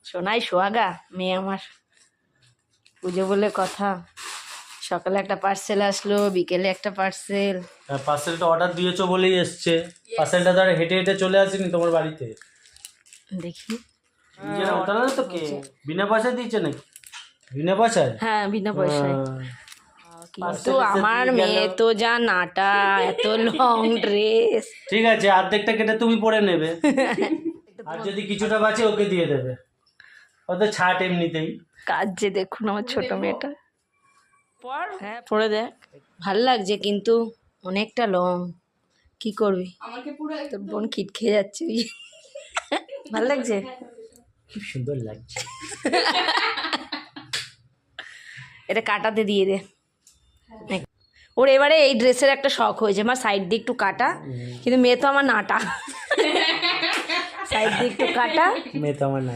সোনাই সোহাগা মেয়ে আমার, পুজো বলে কথা। সকালে একটা পার্সেল আসলো, বিকেলে একটা পার্সেল। পার্সেলটা অর্ডার দিয়েছো বলেই এসছে। পার্সেলটা ধরে হেঁটে হেঁটে চলে আসেনি তোমার বাড়িতে। দেখি নিজেরা ওটা না তো, কে বিনা পয়সায় দিয়েছে নাকি? বিনা পয়সায়? হ্যাঁ বিনা পয়সায়। কিন্তু Parcel এসে আমার দিয়ে গেল। মেয়ে তো যা নাটা, এত লং ড্রেস। ঠিক আছে, অর্ধেকটা কেটে তুমি পরে নেবে, আর যদি কিছুটা বাঁচে ওকে দিয়ে দেবে। ও তো ছাট এমনিতেই। কাজ যে দেখুন আমার ছোট মেয়েটা। পর হ্যাঁ পরে দেখ, ভাল লাগছে কিন্তু অনেকটা লং। কি করবি, তোর বোন খিট খেয়ে যাচ্ছে। ভাল লাগছে, খুব সুন্দর লাগছে। এটা কাটাতে দিয়ে দে। ওর এবারে এই ড্রেসের একটা শখ হয়েছে, আমার সাইড দিয়ে একটু কাটা, কিন্তু মেয়ে তো আমার নাটা। সাইড দিয়ে একটু কাটা, মেয়ে তো আমার না।